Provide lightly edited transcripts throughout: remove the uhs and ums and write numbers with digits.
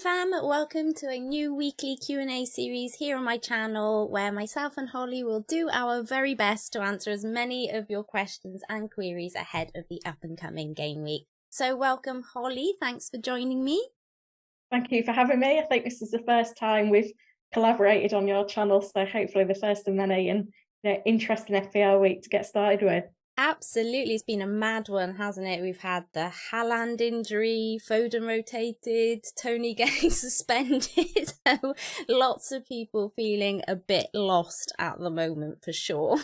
fam, welcome to a new weekly Q&A series here on my channel where myself and Holly will do our very best to answer as many of your questions and queries ahead of the up and coming game week. So welcome Holly, thanks for joining me. Thank you for having me. I think this is the first time we've collaborated on your channel, so hopefully the first of many, and interesting FPL week to get started with. Absolutely, it's been a mad one, hasn't it? We've had the Haaland injury, Foden rotated, Tony getting suspended. So lots of people feeling a bit lost at the moment for sure.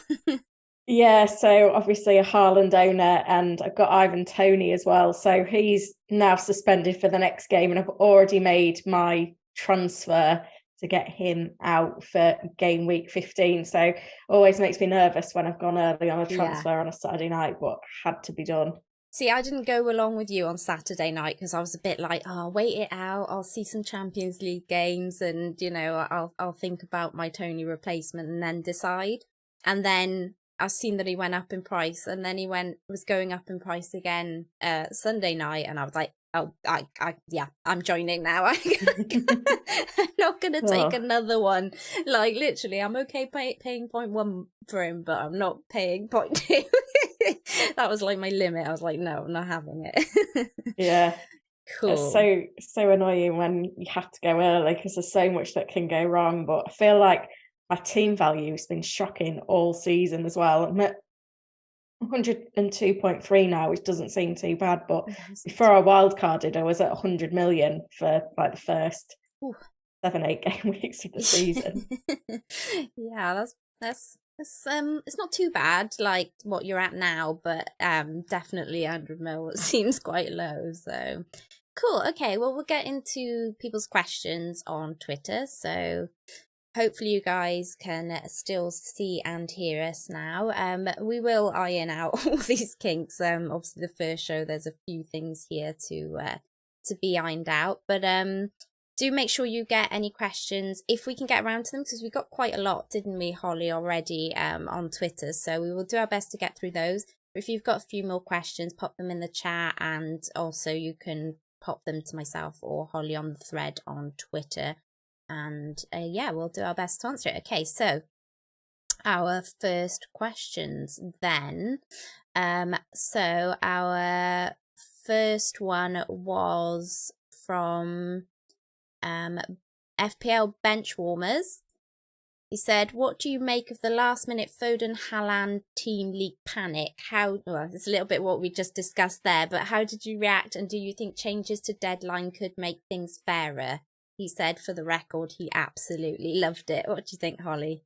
Yeah, so obviously a Haaland owner, and I've got Ivan Toney as well. So he's now suspended for the next game, and I've already made my transfer to get him out for game week 15. So always makes me nervous when I've gone early on a transfer on a Saturday night, but had to be done. See, I didn't go along with you on Saturday night because I was a bit like, oh, wait it out. I'll see some Champions League games and, you know, I'll think about my Tony replacement and then decide. And then I've seen that he went up in price, and then he was going up in price again Sunday night, and I was like, oh, yeah, I'm joining now. I'm not going to take another one. Like, literally, I'm okay paying 0.1 for him, but I'm not paying 0.2. That was like my limit. I was like, no, I'm not having it. Yeah. Cool. It's so annoying when you have to go early because there's so much that can go wrong. But I feel like my team value has been shocking all season as well. I'm at 102.3 now, which doesn't seem too bad, but before I wildcarded, I was at 100 million for like the first 7-8 game weeks of the season. Yeah, that's it's not too bad like what you're at now, but definitely 100 mil seems quite low. So cool. Okay, well, we'll get into people's questions on Twitter. So hopefully you guys can still see and hear us now. We will iron out all these kinks. Obviously the first show, there's a few things here to be ironed out, but do make sure you get any questions if we can get around to them, because we got quite a lot, didn't we, Holly, already on Twitter, so we will do our best to get through those. But if you've got a few more questions, pop them in the chat, and also you can pop them to myself or Holly on the thread on Twitter. And yeah, we'll do our best to answer it. Okay, so our first questions then. So our first one was from FPL Benchwarmers. He said, what do you make of the last minute Foden Haaland team leak panic? Well, it's a little bit what we just discussed there, but how did you react, and do you think changes to deadline could make things fairer? He said, for the record, he absolutely loved it. What do you think, Holly?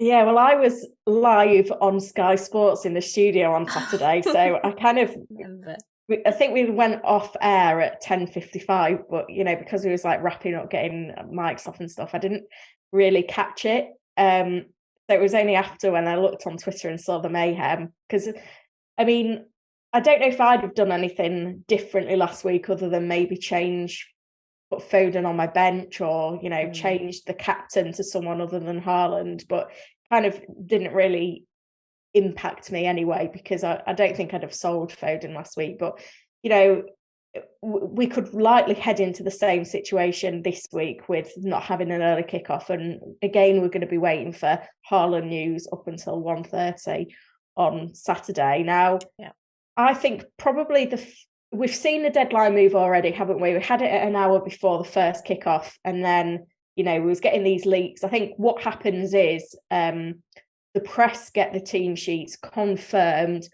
Yeah, well, I was live on Sky Sports in the studio on Saturday, so I kind of remember. I think we went off air at 10:55, but you know, because we was like wrapping up, getting mics off and stuff, I didn't really catch it. So it was only after when I looked on Twitter and saw the mayhem. Because I mean, I don't know if I'd have done anything differently last week other than maybe put Foden on my bench, or you know, change the captain to someone other than Haaland, but kind of didn't really impact me anyway, because I don't think I'd have sold Foden last week. But you know, we could likely head into the same situation this week with not having an early kickoff, and again we're going to be waiting for Haaland news up until 1:30 on Saturday. Now, I think probably we've seen the deadline move already, haven't we? We had it at an hour before the first kickoff, and then you know we was getting these leaks. I think what happens is the press get the team sheets confirmed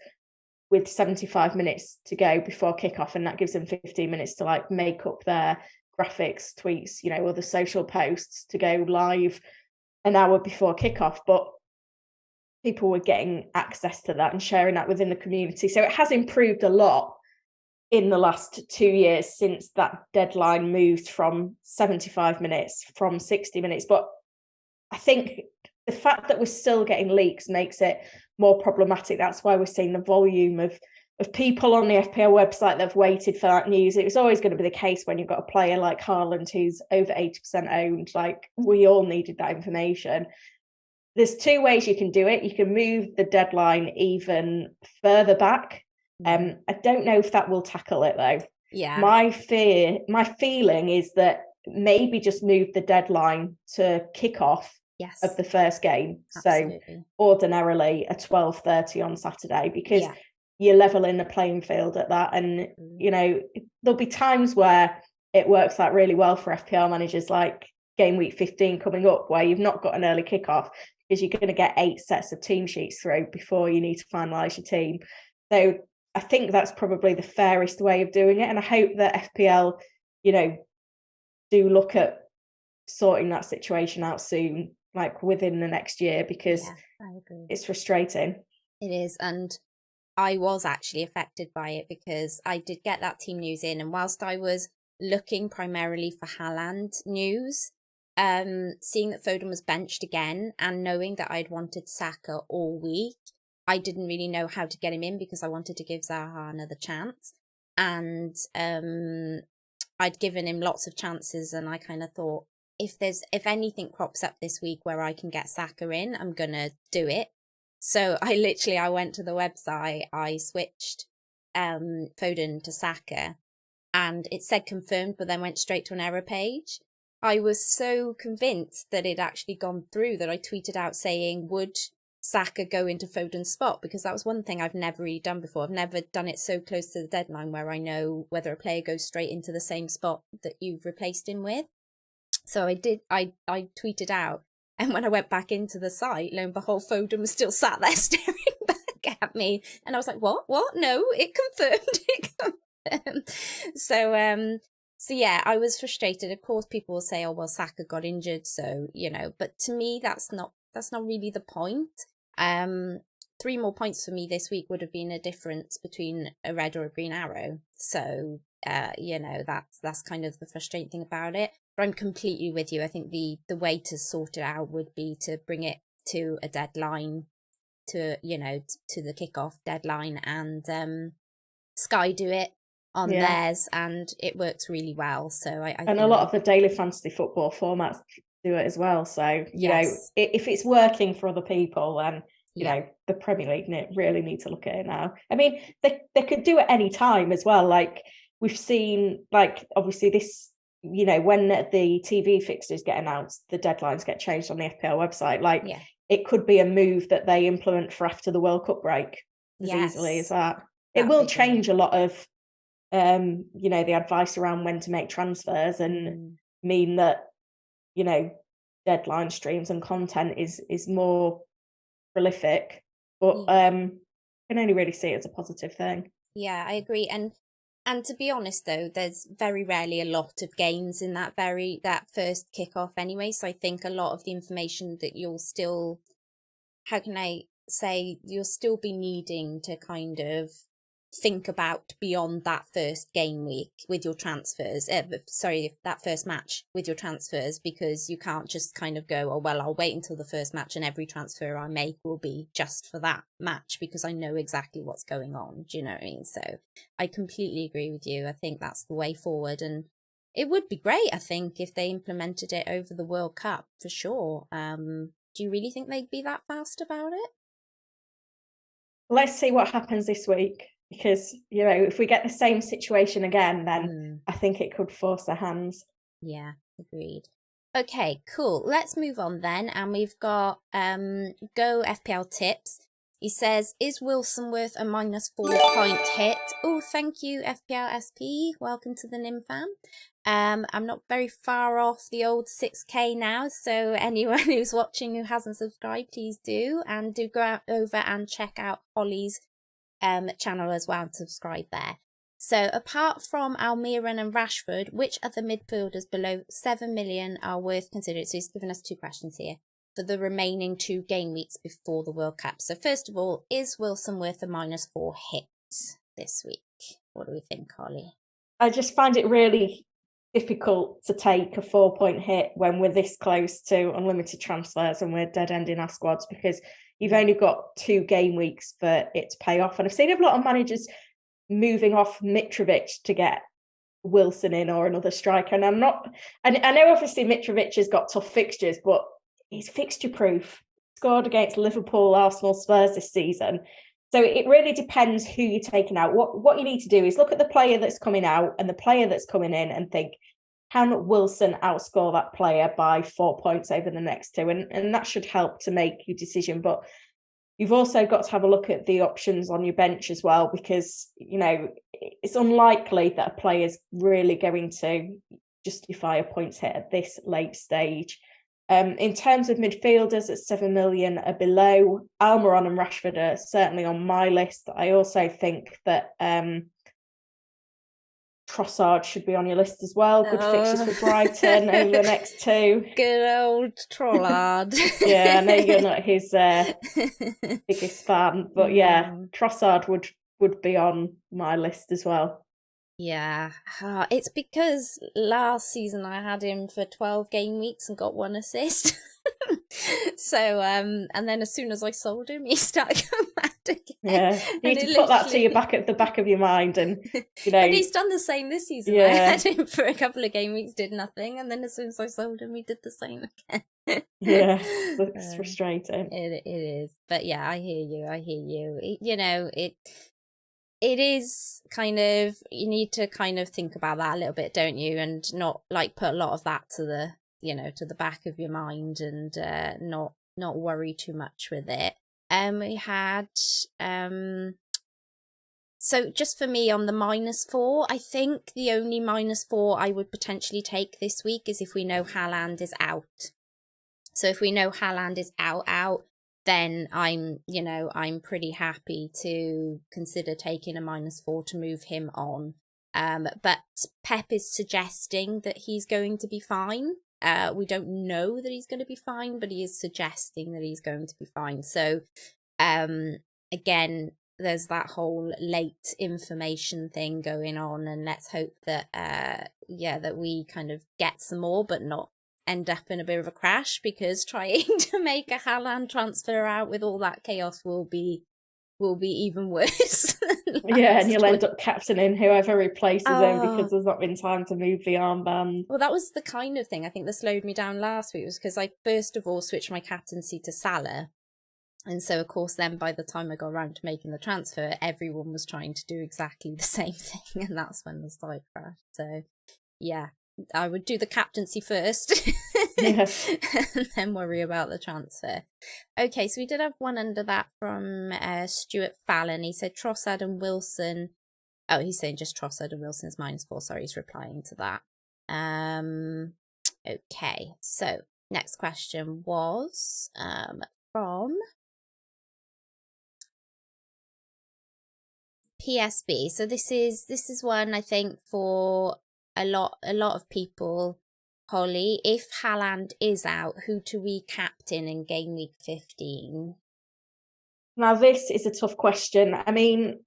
with 75 minutes to go before kickoff, and that gives them 15 minutes to like make up their graphics, tweets, you know, other social posts to go live an hour before kickoff. But people were getting access to that and sharing that within the community, so it has improved a lot in the last 2 years since that deadline moved from 75 minutes from 60 minutes. But I think the fact that we're still getting leaks makes it more problematic. That's why we're seeing the volume of people on the FPL website that have waited for that news. It was always going to be the case when you've got a player like Haaland who's over 80% owned. Like, we all needed that information. There's two ways you can do it. You can move the deadline even further back. I don't know if that will tackle it though. Yeah. My feeling is that maybe just move the deadline to kick-off of the first game. Absolutely. So ordinarily a 12:30 on Saturday, because you're leveling the playing field at that. And, you know, there'll be times where it works out really well for FPL managers, like game week 15 coming up, where you've not got an early kickoff because you're going to get 8 sets of team sheets through before you need to finalise your team. So I think that's probably the fairest way of doing it. And I hope that FPL, you know, do look at sorting that situation out soon, like within the next year, because it's frustrating. It is. And I was actually affected by it because I did get that team news in, and whilst I was looking primarily for Haaland news, seeing that Foden was benched again and knowing that I'd wanted Saka all week, I didn't really know how to get him in because I wanted to give Zaha another chance. And I'd given him lots of chances, and I kind of thought, if anything crops up this week where I can get Saka in, I'm going to do it. So I went to the website, I switched Foden to Saka, and it said confirmed, but then went straight to an error page. I was so convinced that it actually gone through that I tweeted out saying, would Saka go into Foden's spot? Because that was one thing I've never really done before. I've never done it so close to the deadline where I know whether a player goes straight into the same spot that you've replaced him with. So I did, I tweeted out, and when I went back into the site, lo and behold, Foden was still sat there staring back at me. And I was like, what? No, it confirmed. So yeah, I was frustrated. Of course, people will say, oh, well, Saka got injured. So, you know, but to me, that's not really the point. 3 more points for me this week would have been a difference between a red or a green arrow. So, you know, that's kind of the frustrating thing about it. But I'm completely with you. I think the way to sort it out would be to bring it to a deadline, to, you know, to the kickoff deadline, and Sky do it on theirs, and it works really well. So I think a lot of the daily fantasy football formats do it as well. So, you know, if it's working for other people, then, you know, the Premier League really need to look at it now. I mean, they could do it any time as well. Like we've seen, like obviously this, you know, when the TV fixtures get announced, the deadlines get changed on the FPL website. Like it could be a move that they implement for after the World Cup break as easily as that. It will change a lot of, you know, the advice around when to make transfers, and mean that, you know, deadline streams and content is more prolific. But can only really see it as a positive thing. Yeah, I agree. And to be honest, though, there's very rarely a lot of games in that first kickoff anyway. So I think a lot of the information that you'll still, how can I say, you'll still be needing to kind of think about beyond that first game week with your transfers. That first match with your transfers, because you can't just kind of go, oh, well, I'll wait until the first match and every transfer I make will be just for that match because I know exactly what's going on. Do you know what I mean? So I completely agree with you. I think that's the way forward, and it would be great, I think, if they implemented it over the World Cup for sure. Do you really think they'd be that fast about it? Let's see what happens this week. Because, you know, if we get the same situation again, then I think it could force their hands. Yeah, agreed. Okay, cool. Let's move on then. And we've got Go FPL Tips. He says, is Wilson worth a -4 point hit? Oh, thank you, FPL SP. Welcome to the Lynn fam. I'm not very far off the old 6K now, so anyone who's watching who hasn't subscribed, please do. And do go over and check out Holly's channel as well and subscribe there. So apart from Almiron and Rashford, which other midfielders below 7 million are worth considering? So he's given us 2 questions here for the remaining 2 game weeks before the World Cup. So first of all, is Wilson worth a -4 hit this week? What do we think, Holly? I just find it really difficult to take a 4-point hit when we're this close to unlimited transfers and we're dead ending our squads, because you've only got 2 game weeks for it to pay off. And I've seen a lot of managers moving off Mitrovic to get Wilson in or another striker. And I know obviously Mitrovic has got tough fixtures, but he's fixture proof. Scored against Liverpool, Arsenal, Spurs this season. So it really depends who you're taking out. What you need to do is look at the player that's coming out and the player that's coming in and think, can Wilson outscore that player by 4 points over the next two? And that should help to make your decision. But you've also got to have a look at the options on your bench as well, because, you know, it's unlikely that a player's really going to justify a points hit at this late stage. In terms of midfielders at 7 million or below, Almiron and Rashford are certainly on my list. I also think that Trossard should be on your list as well. Good fixtures for Brighton over the next two. Good old Trollard. Yeah, I know you're not his biggest fan, but yeah, Trossard would be on my list as well. Yeah, it's because last season I had him for 12 game weeks and got 1 assist. So, and then as soon as I sold him, he started coming back again. Yeah, you need to put that to the back of your mind, and you know. And he's done the same this season. Yeah. I had him for a couple of game weeks, did nothing, and then as soon as I sold him, he did the same again. Yeah, it's frustrating. It is, but yeah, I hear you. You know, it is kind of, you need to kind of think about that a little bit, don't you? And not like put a lot of that to the, you know, to the back of your mind, and not worry too much with it. We had so just for me on the -4, I think the only -4 I would potentially take this week is if we know Haaland is out. So if we know Haaland is out, then I'm pretty happy to consider taking a -4 to move him on. But Pep is suggesting that he's going to be fine. We don't know that he's going to be fine, but he is suggesting that he's going to be fine. So, again, there's that whole late information thing going on, and let's hope that, that we kind of get some more, but not end up in a bit of a crash, because trying to make a Haaland transfer out with all that chaos will be even worse. Yeah, and you'll end up captaining whoever replaces him because there's not been time to move the armband. Well, that was the kind of thing I think that slowed me down last week, was because I first of all switched my captaincy to Salah. And so, of course, then by the time I got around to making the transfer, everyone was trying to do exactly the same thing. And that's when the site crashed. So, yeah, I would do the captaincy first. Yes. And then worry about the transfer. Okay, so we did have one under that from Stuart Fallon. He said Trossard and Wilson. Oh, he's saying just Trossard and Wilson's -4. Sorry, he's replying to that. Okay, so next question was from PSB. So this is one I think for a lot of people. Holly, if Haaland is out, who do we captain in game week 15? Now, this is a tough question. I mean,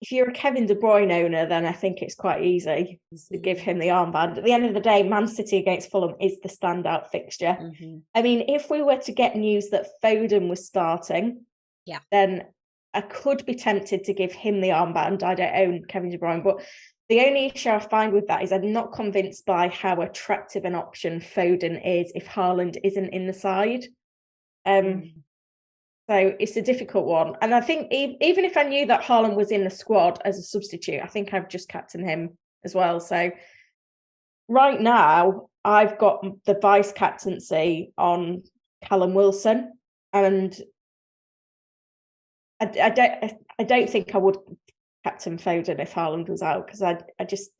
if you're a Kevin De Bruyne owner, then I think it's quite easy to give him the armband. At the end of the day, Man City against Fulham is the standout fixture. Mm-hmm. I mean, if we were to get news that Foden was starting, then I could be tempted to give him the armband. I don't own Kevin De Bruyne, but the only issue I find with that is I'm not convinced by how attractive an option Foden is if Haaland isn't in the side. So it's a difficult one. And I think even if I knew that Haaland was in the squad as a substitute, I think I've just captained him as well. So right now, I've got the vice captaincy on Callum Wilson, and I don't think I would captain Foden if Haaland was out, because I just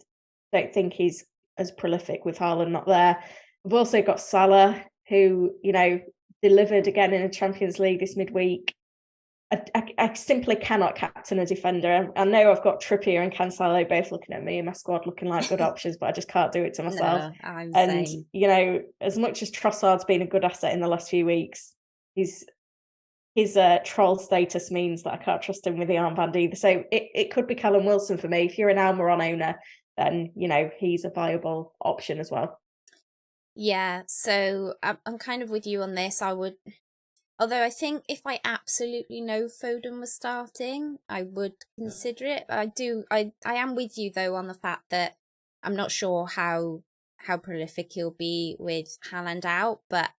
don't think he's as prolific with Haaland not there. I've also got Salah, who, you know, delivered again in the Champions League this midweek. I simply cannot captain a defender. I know I've got Trippier and Cancelo both looking at me in my squad looking like good options, but I just can't do it to myself. No, I'm and same. You know, as much as Trossard's been a good asset in the last few weeks, his troll status means that I can't trust him with the armband either. So it could be Callum Wilson for me. If you're an Almiron owner, then, you know, he's a viable option as well. Yeah, so I'm kind of with you on this. I would, although I think if I absolutely know Foden was starting, I would consider it. I am with you though on the fact that I'm not sure how prolific he'll be with Haaland out, but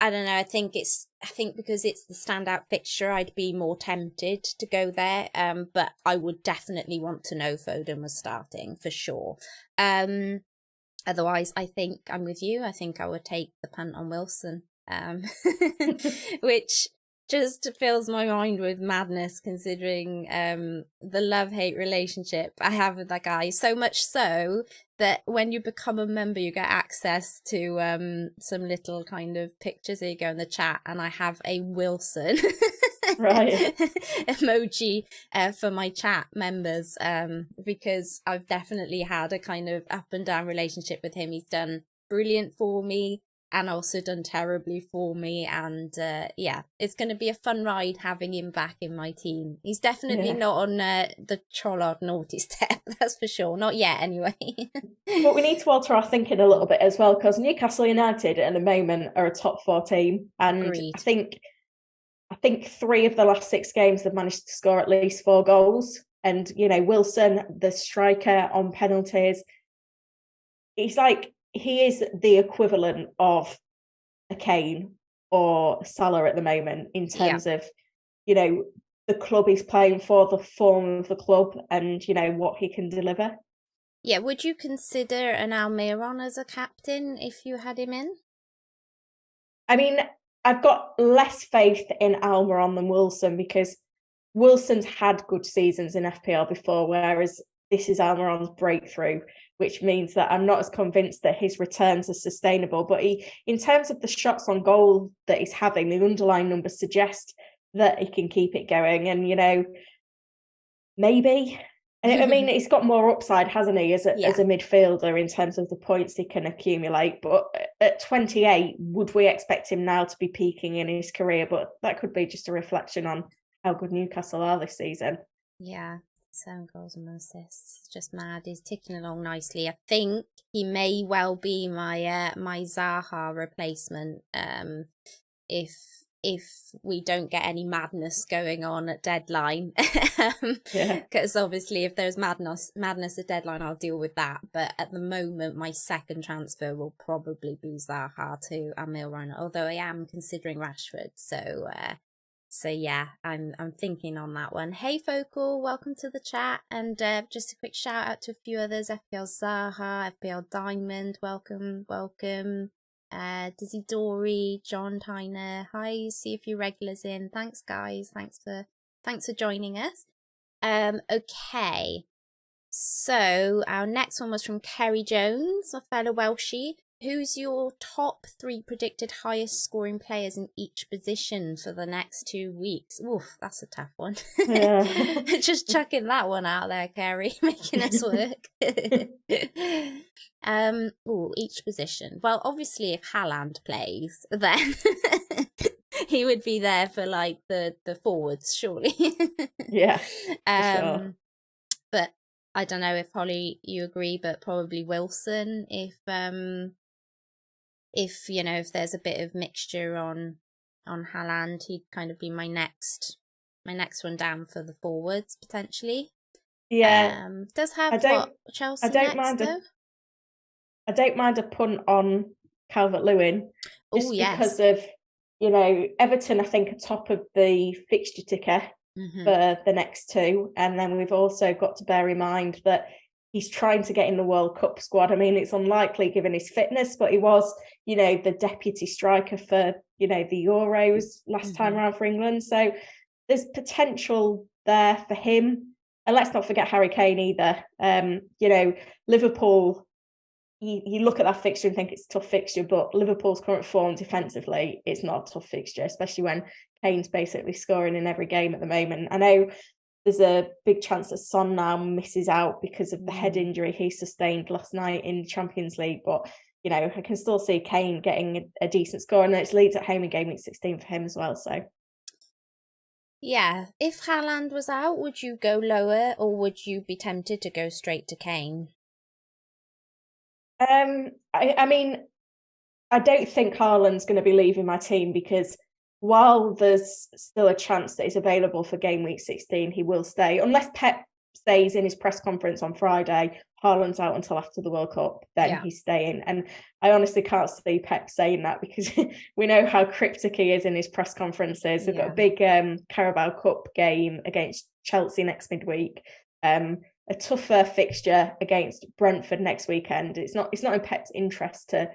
I don't know. I think because it's the standout fixture, I'd be more tempted to go there. But I would definitely want to know Foden was starting for sure. Otherwise, I think I'm with you. I think I would take the punt on Wilson, which just fills my mind with madness considering the love-hate relationship I have with that guy. So much so that when you become a member, you get access to some little kind of pictures. Here you go in the chat, and I have a Wilson right emoji for my chat members because I've definitely had a kind of up and down relationship with him. He's done brilliant for me and also done terribly for me, and yeah, it's going to be a fun ride having him back in my team. He's definitely not on the Trollard naughty step, that's for sure, not yet anyway. But we need to alter our thinking a little bit as well, because Newcastle United at the moment are a top 4 team, and Agreed. I think 3 of the last 6 games they've managed to score at least 4 goals. And, you know, Wilson, the striker on penalties, he is the equivalent of a Kane or Salah at the moment in terms of, you know, the club he's playing for, the form of the club, and, you know, what he can deliver. Yeah, would you consider an Almiron as a captain if you had him in? I mean, I've got less faith in Almiron than Wilson, because Wilson's had good seasons in FPL before, whereas this is Almiron's breakthrough, which means that I'm not as convinced that his returns are sustainable. But in terms of the shots on goal that he's having, the underlying numbers suggest that he can keep it going. And, you know, maybe. I mean, he's got more upside, hasn't he, as a midfielder in terms of the points he can accumulate. But at 28, would we expect him now to be peaking in his career? But that could be just a reflection on how good Newcastle are this season. Yeah, 7 goals and 1 assist. Just mad. He's ticking along nicely. I think he may well be my my Zaha replacement if we don't get any madness going on at deadline. Because obviously if there's madness at deadline, I'll deal with that. But at the moment, my second transfer will probably be Zaha to Almiron, although I am considering Rashford. So yeah, I'm thinking on that one. Hey Focal, welcome to the chat, and just a quick shout out to a few others. FPL Zaha, FPL Diamond, welcome. Dizzy Dory, John Tyner, hi, see a few regulars in. Thanks guys, thanks for joining us. Okay, so our next one was from Kerry Jones, a fellow Welshie. Who's your top 3 predicted highest scoring players in each position for the next 2 weeks? Oof, that's a tough one. Yeah. Just chucking that one out there, Kerry, making us work. Each position. Well, obviously, if Haaland plays, then he would be there for like the forwards, surely. Yeah. Sure. But I don't know if Holly you agree, but probably Wilson if you know, if there's a bit of mixture on Haaland, he'd kind of be my next one down for the forwards potentially. Yeah, does have Chelsea next though. I don't mind a punt on Calvert-Lewin, just because of, you know, Everton I think are top of the fixture ticker for the next 2, and then we've also got to bear in mind that he's trying to get in the World Cup squad. I mean, it's unlikely given his fitness, but he was, you know, the deputy striker for, you know, the Euros last time around for England. So there's potential there for him. And let's not forget Harry Kane either. You know, Liverpool, you look at that fixture and think it's a tough fixture, but Liverpool's current form defensively, it's not a tough fixture, especially when Kane's basically scoring in every game at the moment. I know there's a big chance that Son now misses out because of the head injury he sustained last night in Champions League. But, you know, I can still see Kane getting a decent score. And it's Leeds at home in game week 16 for him as well. So, yeah, if Haaland was out, would you go lower or would you be tempted to go straight to Kane? I mean, I don't think Haaland's going to be leaving my team, because while there's still a chance that he's available for game week 16, he will stay unless Pep says in his press conference on Friday, Haaland's out until after the World Cup, then he's staying. And I honestly can't see Pep saying that, because we know how cryptic he is in his press conferences. They've got a big Carabao Cup game against Chelsea next midweek. A tougher fixture against Brentford next weekend. It's not in Pep's interest to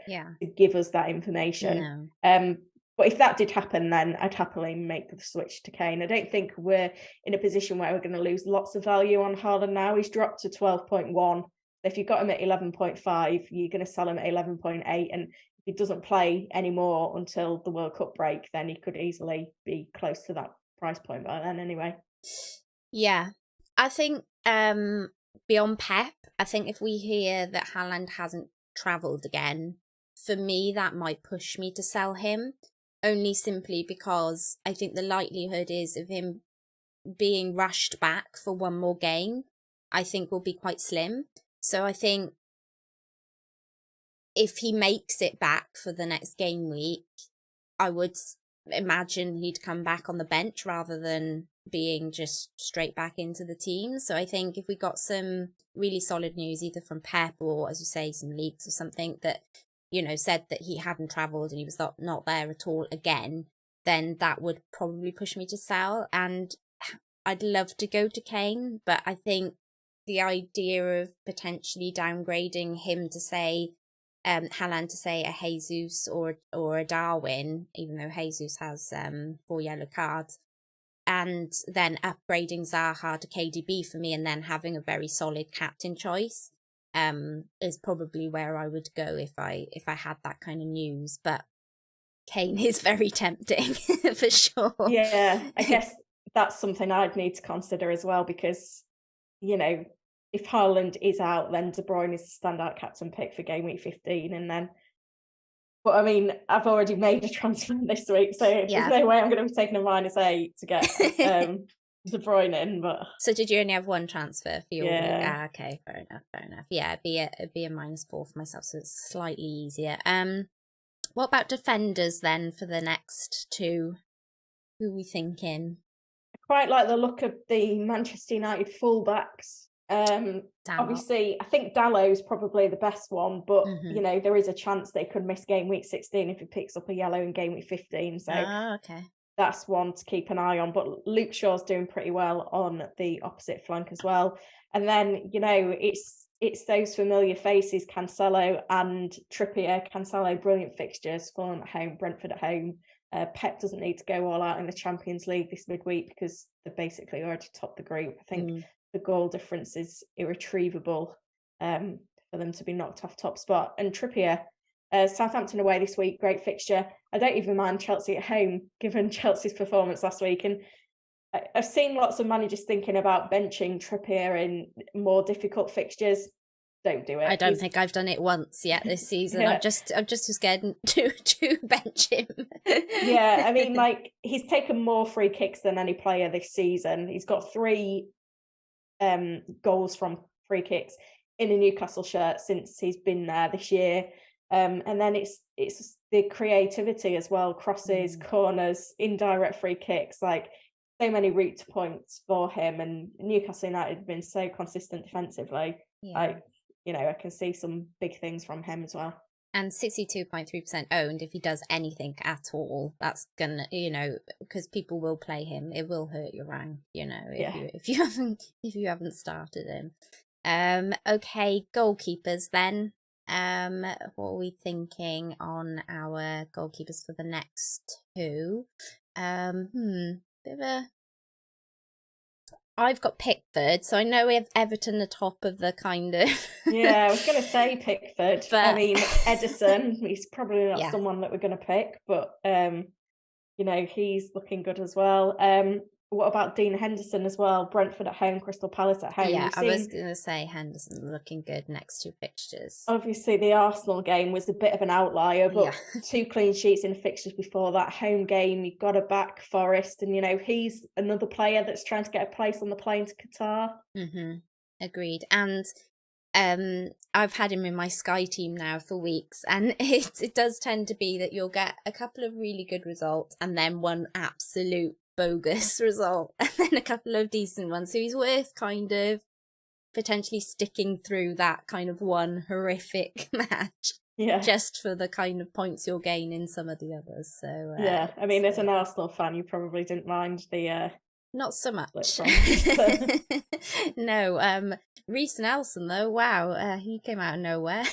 give us that information. No. But if that did happen, then I'd happily make the switch to Kane. I don't think we're in a position where we're going to lose lots of value on Haaland now. He's dropped to 12.1. If you got him at 11.5, you're going to sell him at 11.8. And if he doesn't play anymore until the World Cup break, then he could easily be close to that price point by then anyway. Yeah. I think beyond Pep, I think if we hear that Haaland hasn't travelled again, for me, that might push me to sell him. Only simply because I think the likelihood is of him being rushed back for one more game, I think will be quite slim. So I think if he makes it back for the next game week, I would imagine he'd come back on the bench rather than being just straight back into the team. So I think if we got some really solid news, either from Pep or, as you say, some leaks or something that, said that he hadn't travelled and he was not there at all again, then that would probably push me to sell. And I'd love to go to Kane, but I think the idea of potentially downgrading him to say, Haaland to say a Jesus or a Darwin, even though Jesus has 4 yellow cards, and then upgrading Zaha to KDB for me, and then having a very solid captain choice, is probably where I would go if I had that kind of news. But Kane is very tempting for sure. Yeah, I guess that's something I'd need to consider as well, because if Haaland is out, then De Bruyne is the standout captain pick for game week 15, and then. But I mean, I've already made a transfer this week, so there's no way I'm going to be taking a -8 to get De Bruyne in. But so did you only have one transfer for your week? Okay, fair enough. Yeah, it'd be a -4 for myself, so it's slightly easier. What about defenders then for the next two? Who are we thinking? I quite like the look of the Manchester United fullbacks. Obviously, I think Dallow's probably the best one, but there is a chance they could miss game week 16 if he picks up a yellow in game week 15. So that's one to keep an eye on. But Luke Shaw's doing pretty well on the opposite flank as well. And then it's those familiar faces, Cancelo and Trippier. Cancelo, brilliant fixtures, Fulham at home, Brentford at home. Pep doesn't need to go all out in the Champions League this midweek because they've basically already topped the group. I think the goal difference is irretrievable for them to be knocked off top spot. And Trippier, Southampton away this week, great fixture. I don't even mind Chelsea at home, given Chelsea's performance last week. And I've seen lots of managers thinking about benching Trippier in more difficult fixtures. Don't do it. I don't think I've done it once yet this season. I'm just too scared to bench him. Yeah, I mean, he's taken more free kicks than any player this season. He's got 3 goals from free kicks in a Newcastle shirt since he's been there this year. And then it's the creativity as well, crosses, corners, indirect free kicks, so many route to points for him. And Newcastle United have been so consistent defensively. I can see some big things from him as well. And 62.3% owned. If he does anything at all, that's gonna, because people will play him. It will hurt your rank, if you haven't started him. Okay, goalkeepers then. What are we thinking on our goalkeepers for the next two? Bit of a. I've got Pickford, so I know we have Everton the top of the kind of. Yeah, I was going to say Pickford. But I mean, Edison, he's probably not someone that we're going to pick, but he's looking good as well. What about Dean Henderson as well? Brentford at home, Crystal Palace at home. Yeah, I was going to say Henderson looking good next 2 fixtures. Obviously, the Arsenal game was a bit of an outlier, but 2 clean sheets in fixtures before that. Home game, you've got to back Forest, and he's another player that's trying to get a place on the plane to Qatar. Agreed. And I've had him in my Sky team now for weeks, and it does tend to be that you'll get a couple of really good results and then one absolute bogus result and then a couple of decent ones. So he's worth kind of potentially sticking through that kind of one horrific match. Yeah. Just for the kind of points you'll gain in some of the others. So yeah, I mean, as an Arsenal fan, you probably didn't mind the not so much. No, Reece Nelson though, wow, he came out of nowhere.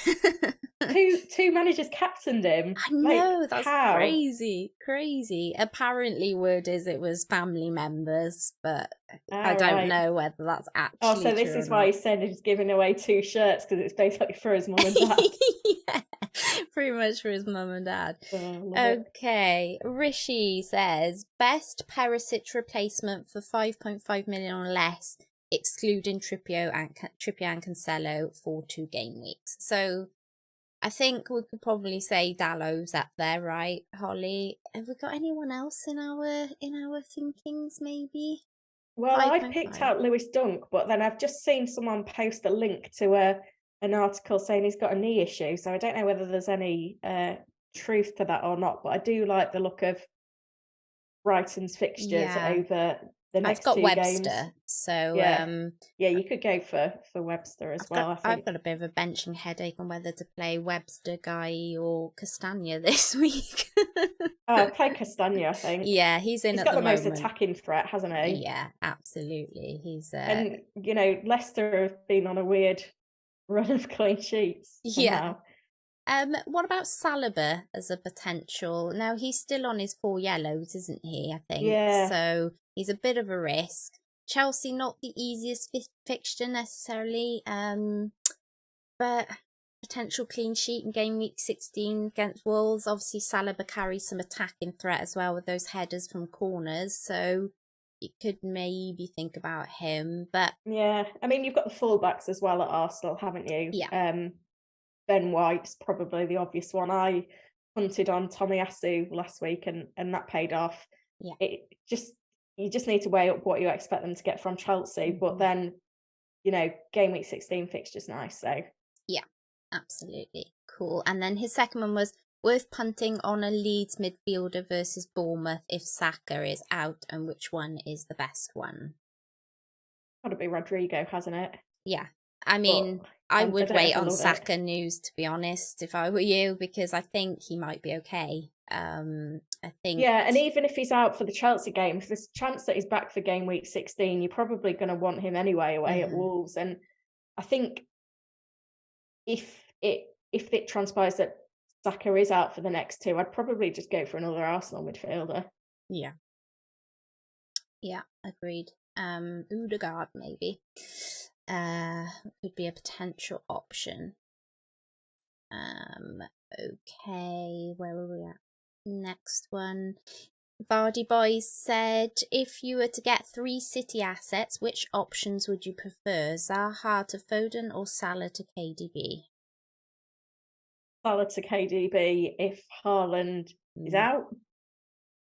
two managers captained him. I know, like, that's how? crazy. Apparently word is it was family members, but I don't know whether that's actually so this true is why he's saying he's giving away 2 shirts, because it's basically for his mum and dad. Yeah, pretty much for his mum and dad. Okay, Rishi says best Perisic replacement for 5.5 million or less, excluding Trippier and Cancelo for 2 game weeks. So I think we could probably say Dallow's up there, right, Holly? Have we got anyone else in our thinkings, maybe? Well, I picked out Lewis Dunk, but then I've just seen someone post a link to an article saying he's got a knee issue, so I don't know whether there's any truth to that or not, but I do like the look of Brighton's fixtures over the next 2 games. I've got Webster, so yeah, you could go for Webster as well. I think I've got a bit of a benching headache on whether to play Webster, Guy, or Castagna this week. Play Castagna, I think. Yeah, he's at got the most attacking threat, hasn't he? Yeah, absolutely. He's and Leicester have been on a weird run of clean sheets somehow. What about Saliba as a potential? Now he's still on his 4 yellows, isn't he? I think. Yeah. So he's a bit of a risk. Chelsea not the easiest fixture necessarily, but potential clean sheet in game week 16 against Wolves. Obviously Saliba carries some attacking threat as well with those headers from corners, so you could maybe think about him. But yeah, I mean, you've got the fullbacks as well at Arsenal, haven't you? Yeah. Ben White's probably the obvious one. I punted on Tomiyasu last week and that paid off. Yeah. You just need to weigh up what you expect them to get from Chelsea, but then, game week 16 fixture's nice, so. Yeah, absolutely. Cool. And then his second one was worth punting on a Leeds midfielder versus Bournemouth if Saka is out, and which one is the best one? Gotta be Rodrigo, hasn't it? Yeah. I mean, I would wait on Saka news, to be honest, if I were you, because I think he might be okay. I think. Yeah, and even if he's out for the Chelsea game, if there's a chance that he's back for game week 16, you're probably going to want him anyway away at Wolves. And I think if it transpires that Saka is out for the next 2, I'd probably just go for another Arsenal midfielder. Yeah. Yeah, agreed. Odegaard maybe. Could be a potential option. Okay, where were we at? Next one. Vardy Boys said, if you were to get 3 City assets, which options would you prefer? Zaha to Foden or Salah to KDB? Salah to KDB if Haaland is out.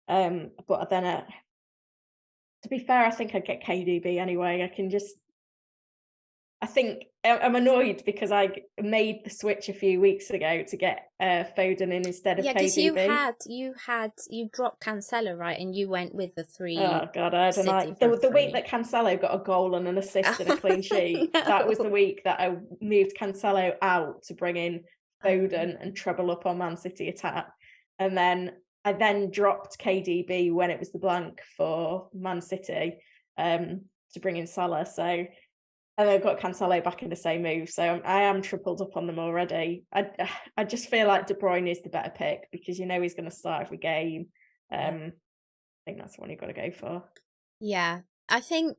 But then, to be fair, I think I'd get KDB anyway. I think I'm annoyed because I made the switch a few weeks ago to get Foden in instead of KDB. Yeah, because you dropped Cancelo, right, and you went with the 3. Oh God, I don't like the week that Cancelo got a goal and an assist and a clean sheet. That was the week that I moved Cancelo out to bring in Foden and treble up on Man City attack, and then I dropped KDB when it was the blank for Man City to bring in Salah. So. And they've got Cancelo back in the same move, so I am tripled up on them already. I just feel like De Bruyne is the better pick because he's going to start every game. I think that's the one you've got to go for. Yeah, I think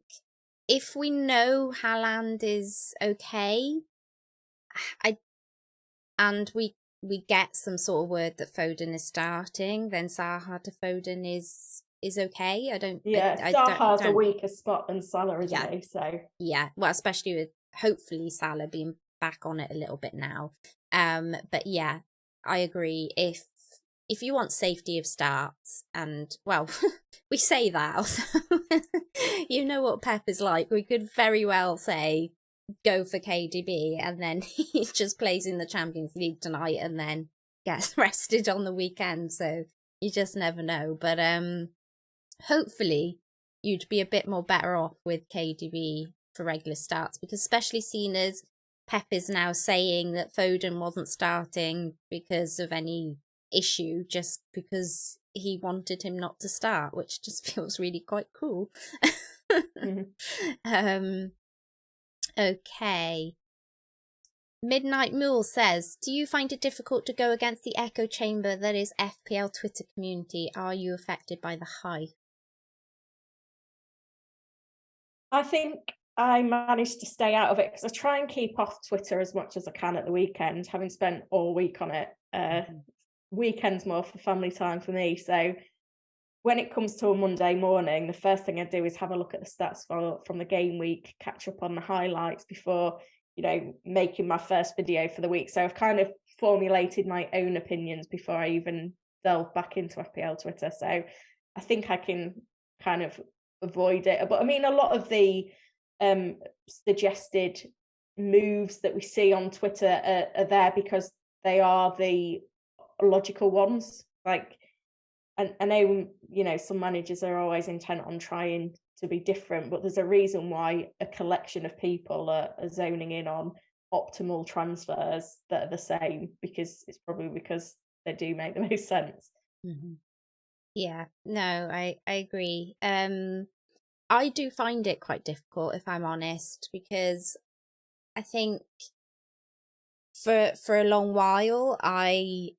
if we know Haaland is okay, and we get some sort of word that Foden is starting, then Zaha to Foden is okay. Zaha's a weaker spot than Salah, isn't he? So well, especially with hopefully Salah being back on it a little bit now. But yeah, I agree. If you want safety of starts, and well, we say that, you know what Pep is like. We could very well say go for KDB, and then he just plays in the Champions League tonight, and then gets rested on the weekend. So you just never know. But hopefully you'd be a bit more better off with KDB for regular starts, because especially seen as Pep is now saying that Foden wasn't starting because of any issue, just because he wanted him not to start, which just feels really quite cool. Okay. Midnight Mule says, do you find it difficult to go against the echo chamber that is FPL Twitter community? Are you affected by the hype? I think I managed to stay out of it because I try and keep off Twitter as much as I can at the weekend, having spent all week on it. Weekend's more for family time for me. So when it comes to a Monday morning, the first thing I do is have a look at the stats from the game week, catch up on the highlights before, making my first video for the week. So I've kind of formulated my own opinions before I even delve back into FPL Twitter. So I think I can kind of avoid it. But I mean, a lot of the suggested moves that we see on Twitter are there because they are the logical ones. Like, and I know, some managers are always intent on trying to be different, but there's a reason why a collection of people are zoning in on optimal transfers that are the same, because it's probably because they do make the most sense. Yeah, no, I agree. I do find it quite difficult, if I'm honest, because I think for a long while I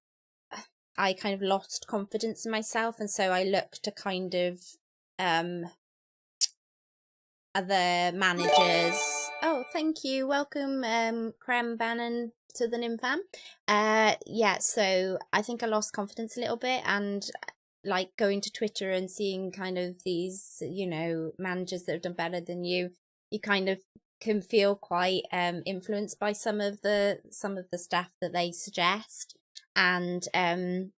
kind of lost confidence in myself, and so I looked to kind of other managers. Oh, thank you. Welcome, Creme Bannon, to the Nim fam. Yeah, so I think I lost confidence a little bit, and like going to Twitter and seeing kind of these, managers that have done better than you kind of can feel quite influenced by some of the stuff that they suggest. And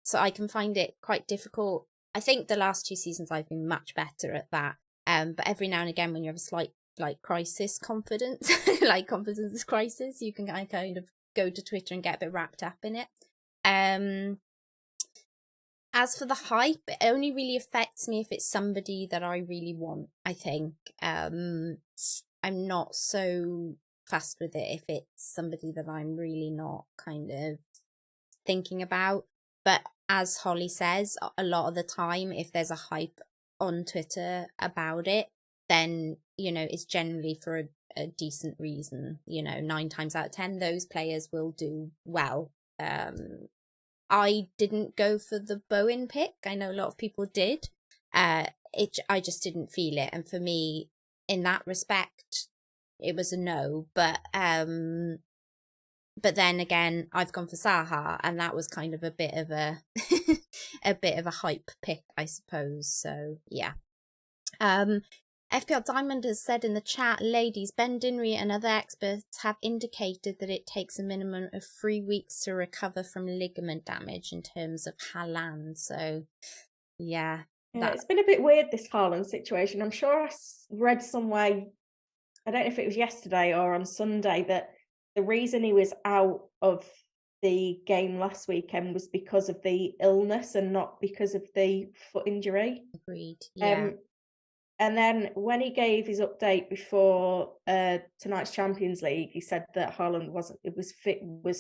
so I can find it quite difficult. I think the last 2 seasons I've been much better at that. But every now and again, when you have a slight crisis confidence, like confidence crisis, you can kind of go to Twitter and get a bit wrapped up in it. As for the hype, it only really affects me if it's somebody that I really want, I think. I'm not so fussed with it if it's somebody that I'm really not kind of thinking about. But as Holly says, a lot of the time, if there's a hype on Twitter about it, then, it's generally for a decent reason. 9 times out of 10, those players will do well. I didn't go for the Bowen pick. I know a lot of people did. I just didn't feel it, and for me, in that respect, it was a no. But then again, I've gone for Saha, and that was kind of a bit of a hype pick, I suppose. So yeah. FPL Diamond has said in the chat, ladies, Ben Dinnery and other experts have indicated that it takes a minimum of 3 weeks to recover from ligament damage in terms of Haaland. So yeah. It's been a bit weird, this Haaland situation. I'm sure I read somewhere, I don't know if it was yesterday or on Sunday, that the reason he was out of the game last weekend was because of the illness and not because of the foot injury. Agreed. Yeah. And then when he gave his update before tonight's Champions League, he said that Haaland was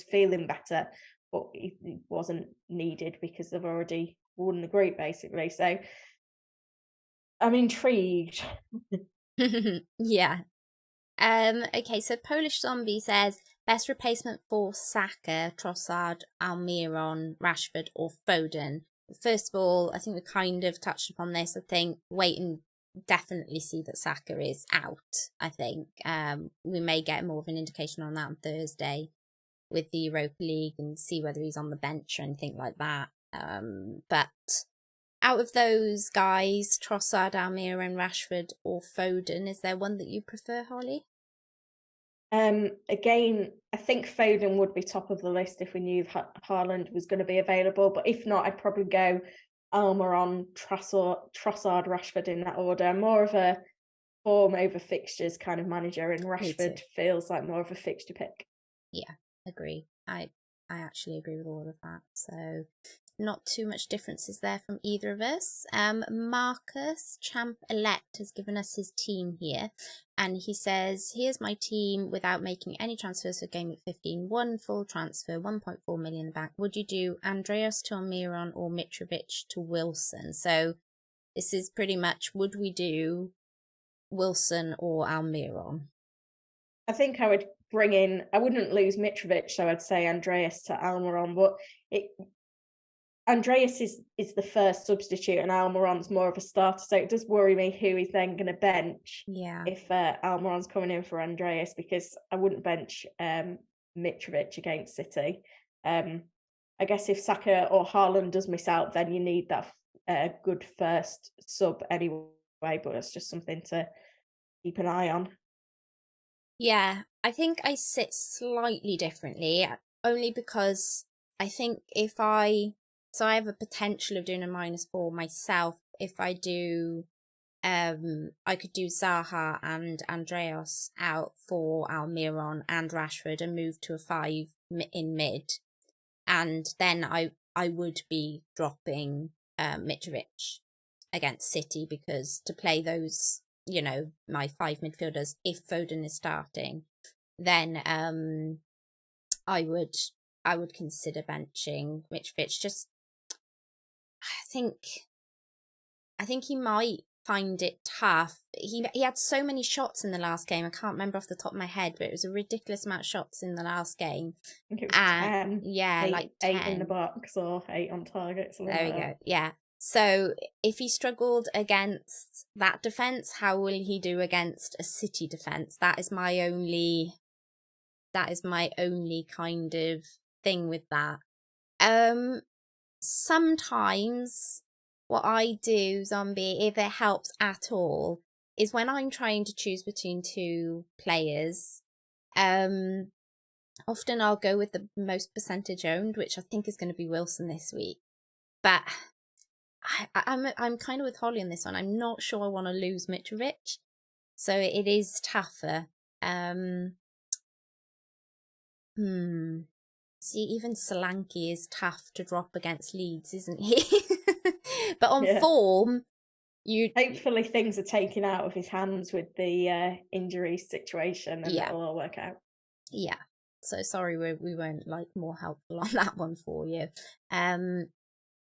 feeling better, but he wasn't needed because they've already won the group, basically. So I'm intrigued. Yeah. Okay, so Polish Zombie says, best replacement for Saka, Trossard, Almiron, Rashford or Foden. First of all, I think we kind of touched upon this. I think wait and definitely see that Saka is out. I think we may get more of an indication on that on Thursday with the Europa League and see whether he's on the bench or anything like that. But out of those guys, Trossard, Almiron, Rashford or Foden, is there one that you prefer, Holly? Again, I think Foden would be top of the list if we knew Haaland was going to be available. But if not, I'd probably go Almiron, Trossard, Rashford in that order. I'm more of a form over fixtures kind of manager, and Rashford feels like more of a fixture pick. Yeah, agree. I actually agree with all of that. So not too much differences there from either of us. Marcus, Champ Elect, has given us his team here. And he says, here's my team without making any transfers for Game Week 15. One full transfer, 1.4 million in the bank. Would you do Andreas to Almiron or Mitrovic to Wilson? So this is pretty much, would we do Wilson or Almiron? I think I would bring in, I wouldn't lose Mitrovic, so I'd say Andreas to Almiron, but Andreas is the first substitute and Almiron's more of a starter, so it does worry me who he's then going to bench if Almiron's coming in for Andreas, because I wouldn't bench Mitrovic against City. I guess if Saka or Haaland does miss out, then you need that good first sub anyway, but it's just something to keep an eye on. Yeah, I think I sit slightly differently, only because I think so I have a potential of doing a -4 myself. If I do, I could do Zaha and Andreas out for Almiron and Rashford and move to a 5 in mid. And then I would be dropping Mitrovic against City, because to play those, you know, my 5 midfielders, if Foden is starting, then I would consider benching Mitrovic. Just I think he might find it tough. He had so many shots in the last game. I can't remember off the top of my head, but it was a ridiculous amount of shots in the last game. I think it was 10. Yeah, 8, like 10. 8 in the box or 8 on target. There we go. Yeah. So if he struggled against that defence, how will he do against a City defence? That is my only kind of thing with that. Sometimes what I do, Zombie, if it helps at all, is when I'm trying to choose between two players, often I'll go with the most percentage owned, which I think is going to be Wilson this week. But I'm kind of with Holly on this one. I'm not sure I want to lose Mitrovic, so it is tougher. See, even Solanke is tough to drop against Leeds, isn't he? But on form, hopefully things are taken out of his hands with the injury situation, and it'll all work out. Yeah. So sorry we weren't like more helpful on that one for you.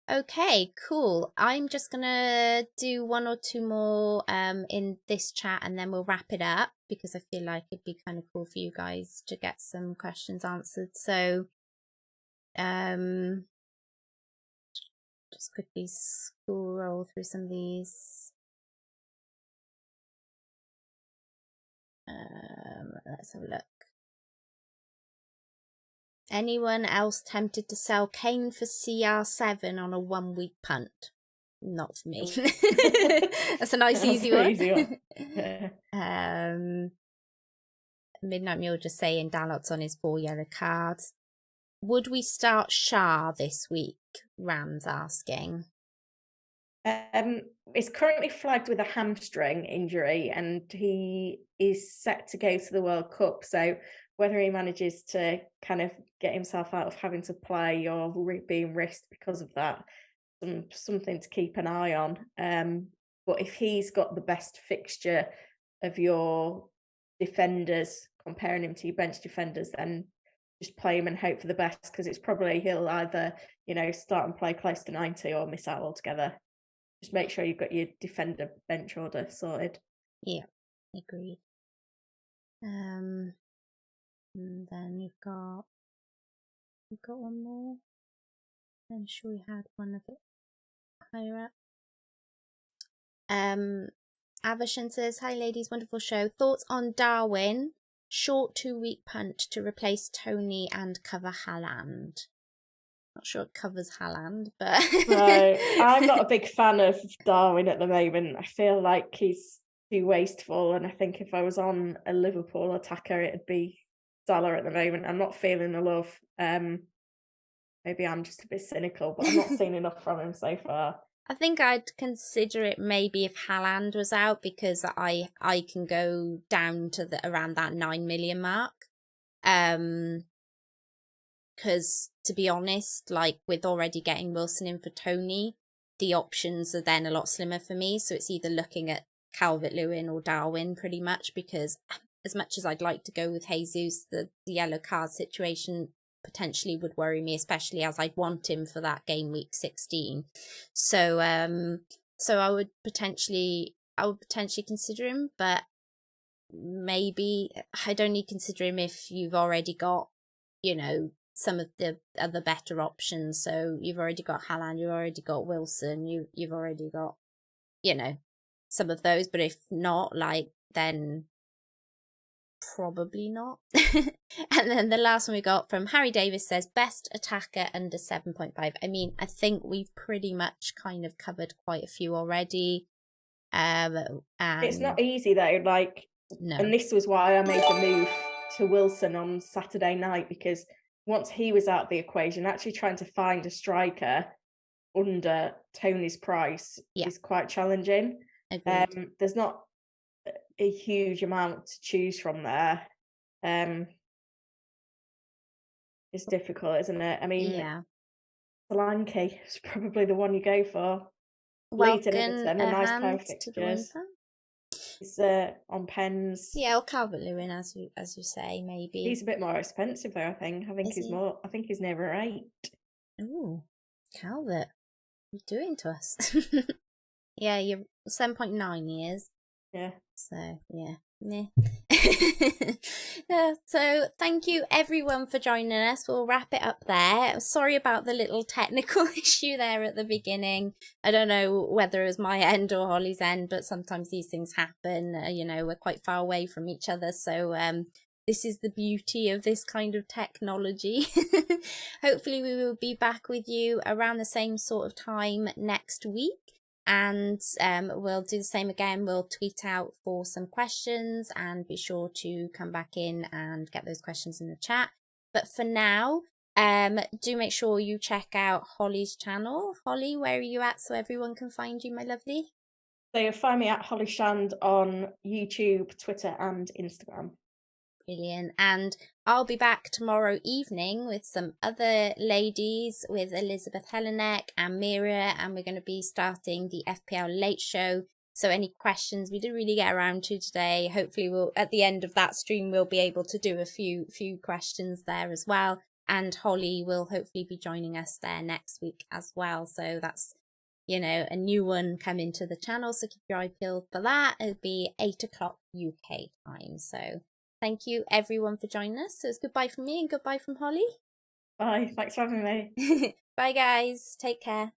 Okay, cool. I'm just gonna do 1 or 2 more in this chat, and then we'll wrap it up, because I feel like it'd be kind of cool for you guys to get some questions answered. So just quickly scroll through some of these. Let's have a look. Anyone else tempted to sell Kane for CR7 on a 1-week punt? Not for me. That's a nice easy one. Midnight Mule just saying Dalot's on his 4 yellow cards. Would we start Shah this week? Ram's asking. He's currently flagged with a hamstring injury, and he is set to go to the World Cup. So whether he manages to kind of get himself out of having to play or being risked because of that, something to keep an eye on. But if he's got the best fixture of your defenders, comparing him to your bench defenders, then just play him and hope for the best, because it's probably he'll either, you know, start and play close to 90 or miss out altogether. Just make sure you've got your defender bench order sorted. Yeah, agreed. And then you've got one more. I'm sure we had one a bit higher up. Avishan says, hi ladies, wonderful show. Thoughts on Darwin? Short 2-week punt to replace Tony and cover Haaland. Not sure it covers Haaland, but no, I'm not a big fan of Darwin at the moment. I feel like he's too wasteful, and I think if I was on a Liverpool attacker, it'd be Salah at the moment. I'm not feeling the love. Maybe I'm just a bit cynical, but I'm not seeing enough from him so far. I think I'd consider it maybe if Haaland was out, because I can go down to around that 9 million mark. because, to be honest, like with already getting Wilson in for Tony, the options are then a lot slimmer for me. So it's either looking at Calvert-Lewin or Darwin pretty much, because as much as I'd like to go with Jesus, the yellow card situation potentially would worry me, especially as I'd want him for that game week 16. So I would potentially consider him, but maybe I'd only consider him if you've already got, you know, some of the other better options. So you've already got Haaland, you've already got Wilson, you've already got, you know, some of those. But if not, like, then probably not. And then the last one we got from Harry Davis says best attacker under 7.5. I mean, I think we've pretty much kind of covered quite a few already. And it's not easy though, like, no. And this was why I made the move to Wilson on Saturday night, because once he was out of the equation, actually trying to find a striker under Tony's price is quite challenging. There's not a huge amount to choose from there. It's difficult, isn't it? I mean, Solanke is probably the one you go for. Leeds and Everton, a nice pair of fixtures. He's on pens. Yeah, or Calvert-Lewin, as you say, maybe. He's a bit more expensive though, I think. I think he's nearer 8. Ooh, Calvert. What are you doing to us? Yeah, you're 7.9 years. Yeah. So, yeah. So thank you everyone for joining us. We'll wrap it up there. Sorry about the little technical issue there at the beginning. I don't know whether it was my end or Holly's end, but sometimes these things happen. You know, we're quite far away from each other, so this is the beauty of this kind of technology. Hopefully we will be back with you around the same sort of time next week. And we'll do the same again. We'll tweet out for some questions, and be sure to come back in and get those questions in the chat. But for now, do make sure you check out Holly's channel. Holly, where are you at so everyone can find you, my lovely? So you'll find me at Holly Shand on YouTube, Twitter and Instagram. Brilliant. And I'll be back tomorrow evening with some other ladies, with Elizabeth Helenek and Mira, and we're going to be starting the FPL late show. So any questions we didn't really get around to today, hopefully we'll, at the end of that stream, we'll be able to do a few questions there as well. And Holly will hopefully be joining us there next week as well. So that's, you know, a new one coming to the channel. So keep your eye peeled for that. It'll be 8 o'clock UK time. So thank you everyone for joining us. So it's goodbye from me and goodbye from Holly. Bye. Thanks for having me. Bye guys. Take care.